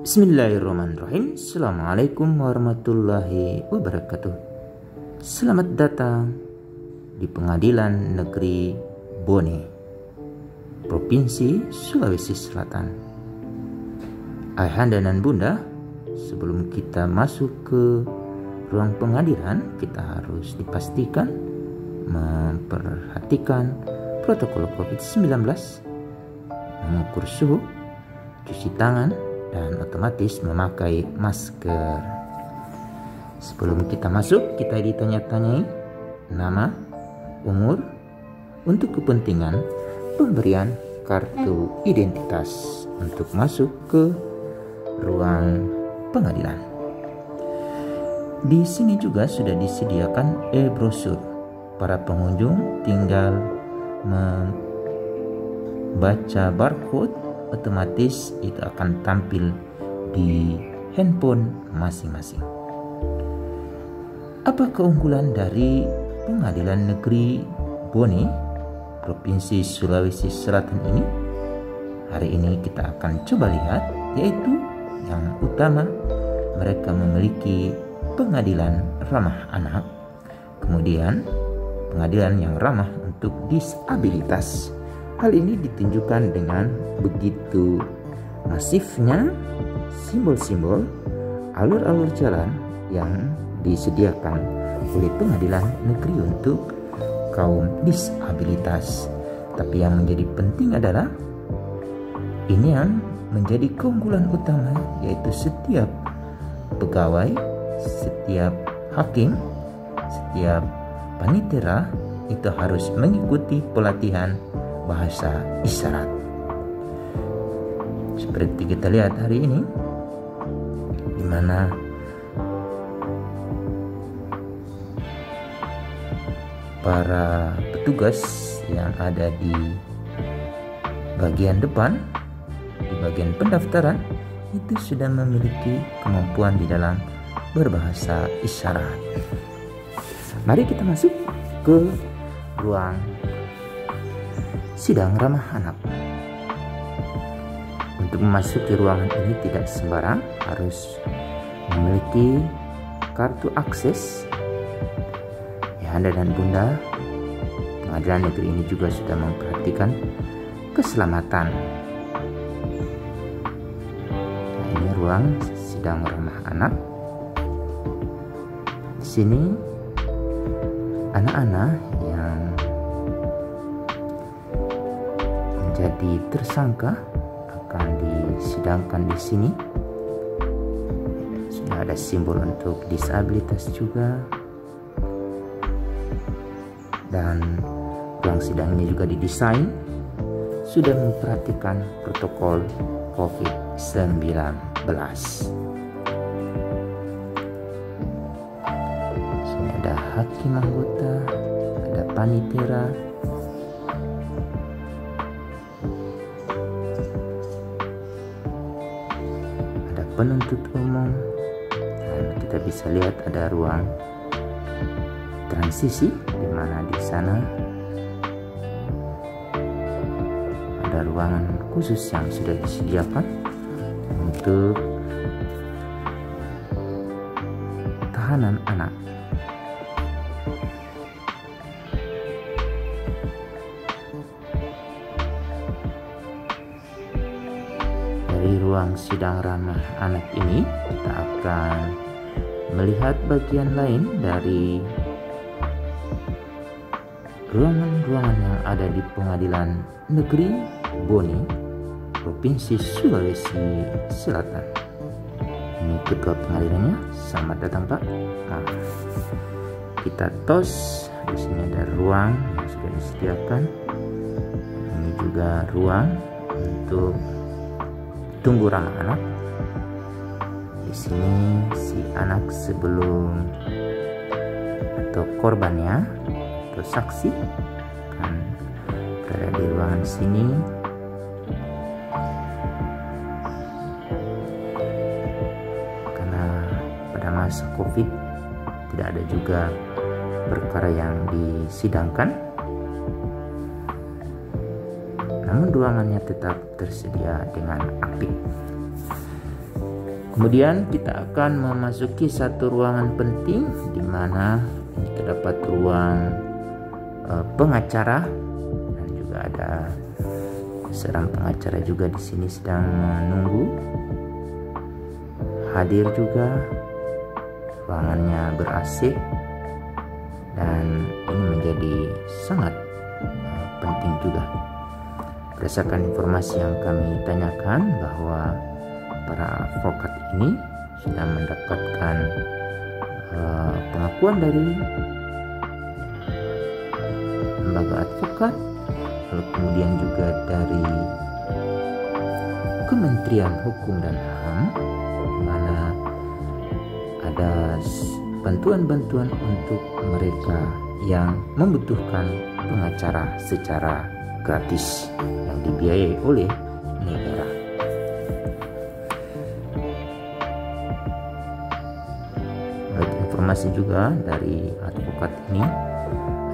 Bismillahirrahmanirrahim. Assalamualaikum warahmatullahi wabarakatuh. Selamat datang di Pengadilan Negeri Bone, Provinsi Sulawesi Selatan. Ayahanda dan bunda, sebelum kita masuk ke ruang pengadilan, kita harus dipastikan memperhatikan protokol COVID-19, mengukur suhu, cuci tangan, dan otomatis memakai masker. Sebelum kita masuk, kita ditanya-tanyai nama, umur, untuk kepentingan pemberian kartu identitas untuk masuk ke ruang pengadilan. Di sini juga sudah disediakan e-brosur. Para pengunjung tinggal membaca barcode, otomatis itu akan tampil di handphone masing-masing. Apa keunggulan dari Pengadilan Negeri Bone, Provinsi Sulawesi Selatan ini? Hari ini kita akan coba lihat, yaitu yang utama, mereka memiliki pengadilan ramah anak, kemudian pengadilan yang ramah untuk disabilitas. Hal ini ditunjukkan dengan begitu masifnya simbol-simbol, alur-alur jalan yang disediakan oleh Pengadilan Negeri untuk kaum disabilitas. Tapi yang menjadi penting adalah ini yang menjadi keunggulan utama, yaitu setiap pegawai, setiap hakim, setiap panitera itu harus mengikuti pelatihan bahasa isyarat. Seperti kita lihat hari ini, di mana para petugas yang ada di bagian depan, di bagian pendaftaran, itu sudah memiliki kemampuan di dalam berbahasa isyarat. Mari kita masuk ke ruang sidang ramah anak. Untuk memasuki ruangan ini tidak sembarang, harus memiliki kartu akses. Ya, Anda dan bunda, Pengadilan Negeri ini juga sudah memperhatikan keselamatan. Nah, ini ruang sidang ramah anak. Di sini anak-anak yang jadi tersangka akan disidangkan di sini. Sudah ada simbol untuk disabilitas juga, dan ruang sidangnya juga didesain sudah memperhatikan protokol COVID-19. Sini ada hakim anggota, ada panitera, penuntut umum, dan kita bisa lihat ada ruang transisi, di mana di sana ada ruangan khusus yang sudah disediakan untuk tahanan anak. Dari ruang sidang ramah anak ini, kita akan melihat bagian lain dari ruangan-ruangan yang ada di Pengadilan Negeri Bone, Provinsi Sulawesi Selatan. Ini ketua pengadilannya. Selamat datang, Pak. Nah, kita tos. Di sini ada ruang yang sudah disediakan. Ini juga ruang untuk tunggu ramah anak. Di sini si anak sebelum atau korbannya atau saksi kan berada di ruangan sini. Karena pada masa COVID tidak ada juga perkara yang disidangkan, namun ruangannya tetap tersedia dengan apik. Kemudian kita akan memasuki satu ruangan penting di mana terdapat ruang pengacara, dan juga ada seorang pengacara juga di sini sedang menunggu hadir juga. Ruangannya ber-AC dan ini menjadi sangat penting juga. Berdasarkan informasi yang kami tanyakan bahwa para advokat ini sudah mendapatkan pengakuan dari lembaga advokat, lalu kemudian juga dari Kementerian Hukum dan HAM, di mana ada bantuan-bantuan untuk mereka yang membutuhkan pengacara secara gratis yang dibiayai oleh negara. Menurut informasi juga dari advokat ini,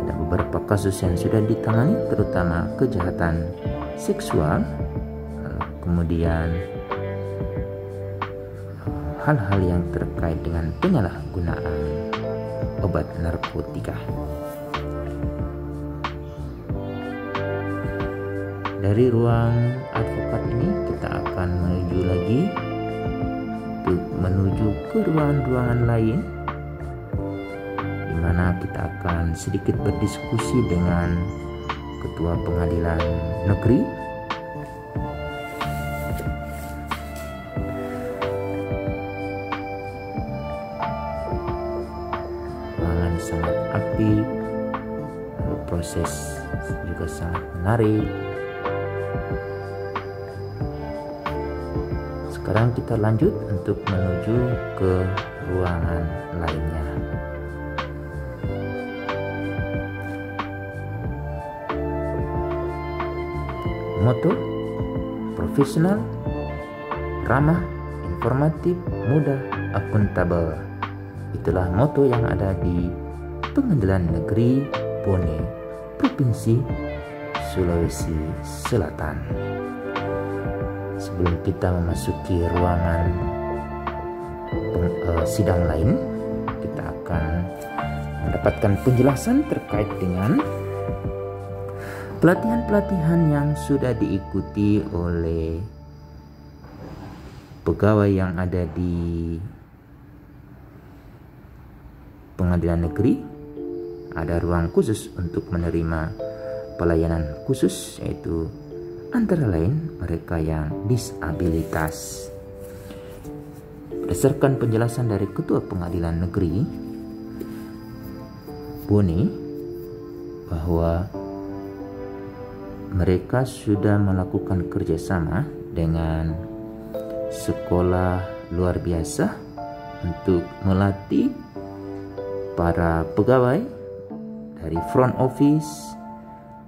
ada beberapa kasus yang sudah ditangani, terutama kejahatan seksual, kemudian hal-hal yang terkait dengan penyalahgunaan obat narkotika. Dari ruang advokat ini kita akan menuju lagi untuk menuju ke ruangan-ruangan lain, di mana kita akan sedikit berdiskusi dengan Ketua Pengadilan Negeri. Ruangan sangat aktif, lalu proses juga sangat menarik. Sekarang kita lanjut untuk menuju ke ruangan lainnya. Moto: profesional, ramah, informatif, mudah, akuntabel. Itulah moto yang ada di Pengadilan Negeri Bone, Provinsi Sulawesi Selatan. Sebelum kita memasuki ruangan sidang lain, kita akan mendapatkan penjelasan terkait dengan pelatihan-pelatihan yang sudah diikuti oleh pegawai yang ada di Pengadilan Negeri. Ada ruang khusus untuk menerima pelayanan khusus, yaitu antara lain mereka yang disabilitas. Berdasarkan penjelasan dari Ketua Pengadilan Negeri Bone, bahwa mereka sudah melakukan kerjasama dengan sekolah luar biasa untuk melatih para pegawai dari front office,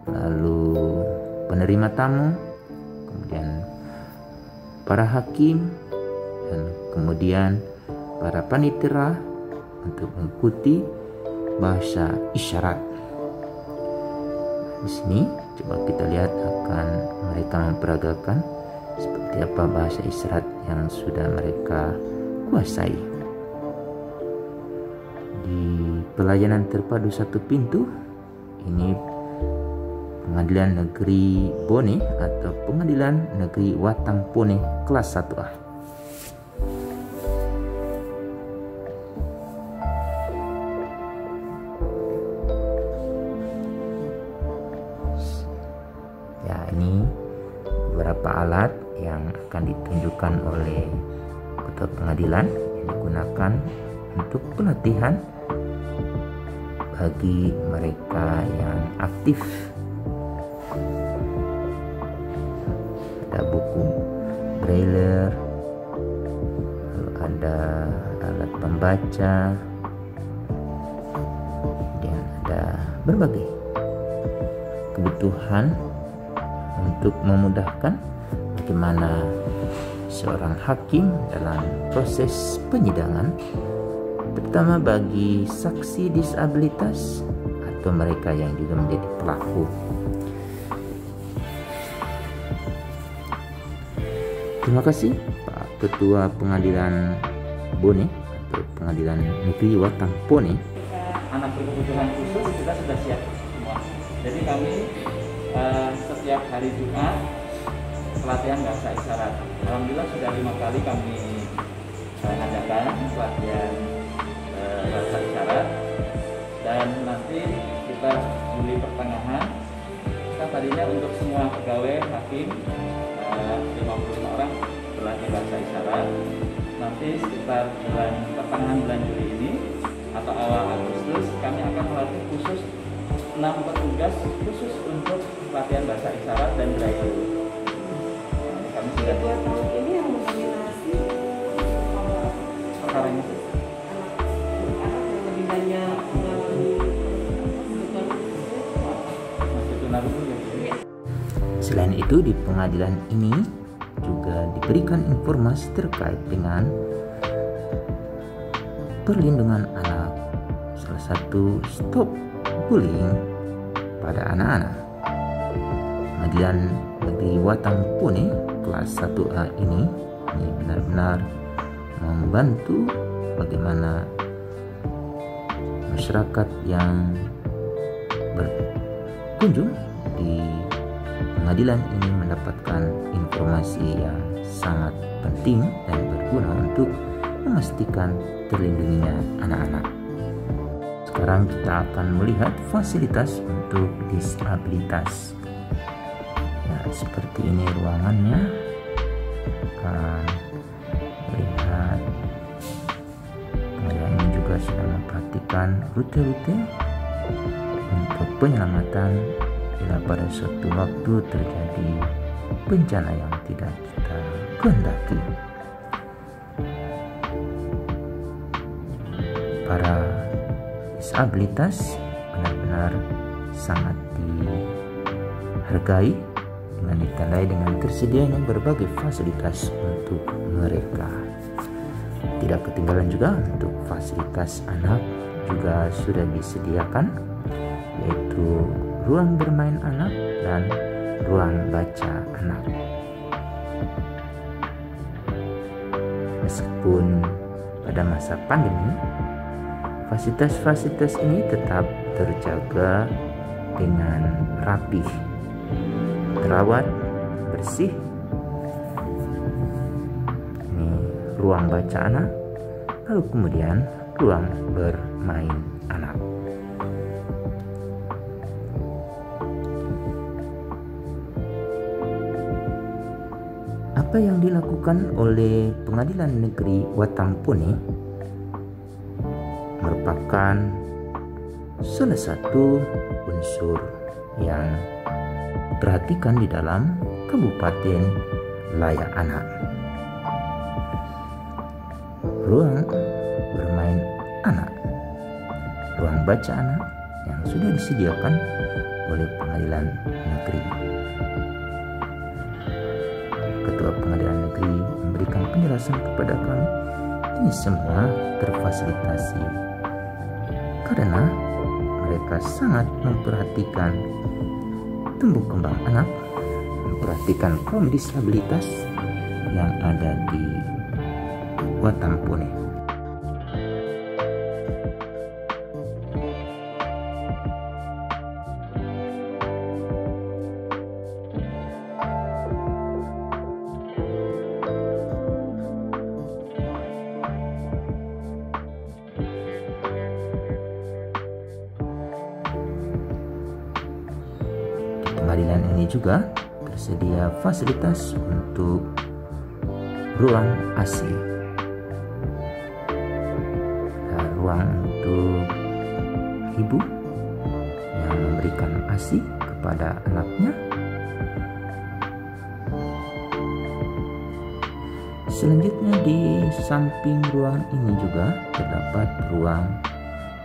lalu penerima tamu, kemudian para hakim, dan kemudian para panitera untuk mengikuti bahasa isyarat. Di sini coba kita lihat akan mereka memperagakan seperti apa bahasa isyarat yang sudah mereka kuasai. Di pelayanan terpadu satu pintu ini, Pengadilan Negeri Bone atau Pengadilan Negeri Watang Pone kelas 1A. Ya, ini beberapa alat yang akan ditunjukkan oleh Ketua Pengadilan yang digunakan untuk pelatihan bagi mereka yang aktif. Ada buku braille, lalu ada alat pembaca, kemudian ada berbagai kebutuhan untuk memudahkan bagaimana seorang hakim dalam proses penyidangan, terutama bagi saksi disabilitas atau mereka yang juga menjadi pelaku. Terima kasih Pak Ketua Pengadilan Bone atau Pengadilan Negeri Watampone. Anak berkebutuhan khusus kita sudah siap semua. Jadi kami setiap hari Jumat pelatihan bahasa isyarat. Alhamdulillah sudah 5 kali kami adakan pelatihan bahasa isyarat, dan nanti kita Juli pertengahan kita tadinya untuk semua pegawai hakim 55 orang belajar bahasa isyarat. Nanti sekitar pertengahan bulan Juli ini atau awal Agustus kami akan melatih khusus 6 petugas khusus untuk pelatihan bahasa isyarat dan braille. Kami sudah 2 tahun ini yang mendominasi perkara ini. anak yang lebih banyak mengalami kebutuhan Masih tunarungu ya. Selain itu, di pengadilan ini juga diberikan informasi terkait dengan perlindungan anak. Salah satu stop bullying pada anak-anak. Pengadilan Negeri Watampone kelas 1A ini benar-benar membantu bagaimana masyarakat yang berkunjung di pengadilan ini mendapatkan informasi yang sangat penting dan berguna untuk memastikan terlindunginya anak-anak. Sekarang kita akan melihat fasilitas untuk disabilitas. Ya, seperti ini ruangannya. Akan melihat pengadilan ini juga sudah memperhatikan rute-rute untuk penyelamatan bila pada suatu waktu terjadi bencana yang tidak kita kehendaki. Para disabilitas benar-benar sangat dihargai dengan ditandai dengan tersedianya berbagai fasilitas untuk mereka. Tidak ketinggalan juga untuk fasilitas anak juga sudah disediakan, yaitu ruang bermain anak dan ruang baca anak. Meskipun pada masa pandemi, fasilitas-fasilitas ini tetap terjaga dengan rapih, terawat, bersih. Ini ruang baca anak, lalu kemudian ruang bermain anak. Apa yang dilakukan oleh Pengadilan Negeri Watampone merupakan salah satu unsur yang diperhatikan di dalam Kabupaten Layak Anak. Ruang bermain anak, ruang baca anak yang sudah disediakan oleh Pengadilan Negeri. Ketua Pengadilan Negeri memberikan penjelasan kepada kami, ini semua terfasilitasi karena mereka sangat memperhatikan tumbuh kembang anak, memperhatikan kaum disabilitas yang ada di Watampone. Pengadilan ini juga tersedia fasilitas untuk ruang AC, ruang untuk ibu yang memberikan ASI kepada anaknya. Selanjutnya di samping ruang ini juga terdapat ruang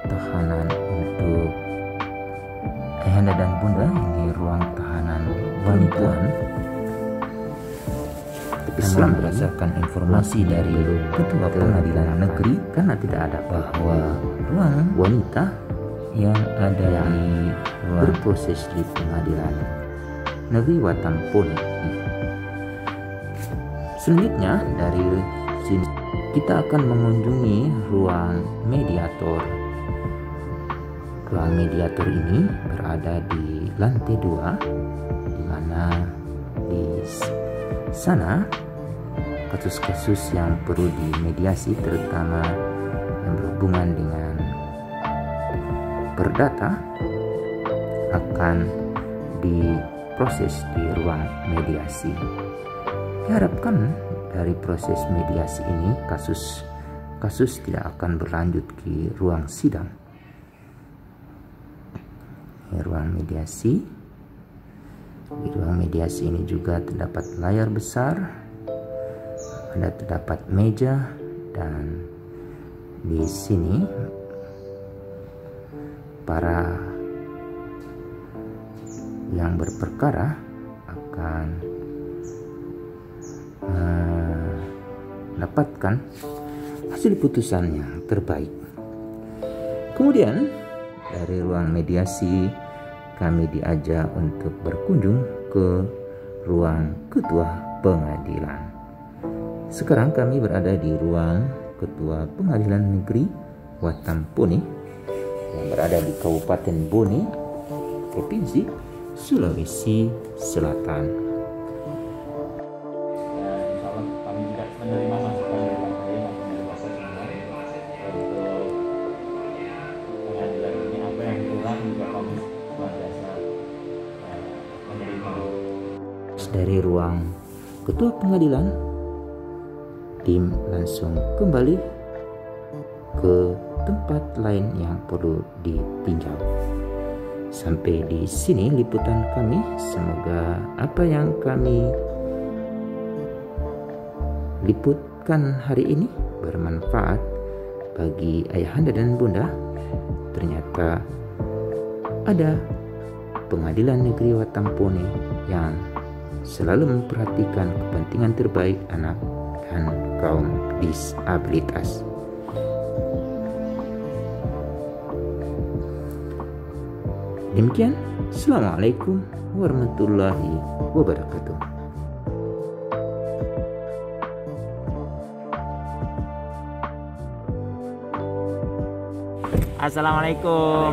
tahanan untuk ayahanda dan bunda. Ini ruang tahanan wanita. Islam berdasarkan informasi dari Ketua Pengadilan Negeri, karena tidak ada bahwa ruang wanita yang ada di berproses di Pengadilan Negeri Watampone. Selanjutnya dari sini kita akan mengunjungi ruang mediator. Ruang mediator ini berada di lantai 2, di mana di sana kasus-kasus yang perlu dimediasi, terutama yang berhubungan dengan perdata, akan diproses di ruang mediasi. Diharapkan dari proses mediasi ini kasus tidak akan berlanjut ke ruang sidang. Ini ruang mediasi. Di ruang mediasi ini juga terdapat layar besar, ada terdapat meja, dan di sini para yang berperkara akan mendapatkan hasil putusan yang terbaik. Kemudian dari ruang mediasi kami diajak untuk berkunjung ke ruang ketua pengadilan. Sekarang kami berada di ruang ketua pengadilan negeri Watampone yang berada di Kabupaten Bone, Provinsi Sulawesi Selatan. Menerima masukan dari saya maupun dari Bapak semua untuk pengadilan ini, apa yang kurang juga kami senantiasa menerima. Dari ruang ketua pengadilan, tim langsung kembali ke tempat lain yang perlu ditinjau. Sampai di sini liputan kami. Semoga apa yang kami liputkan hari ini bermanfaat bagi ayahanda dan bunda. Ternyata ada pengadilan negeri Watampone yang selalu memperhatikan kepentingan terbaik anak dan kaum disabilitas. Demikian, Assalamualaikum warahmatullahi wabarakatuh. Assalamualaikum.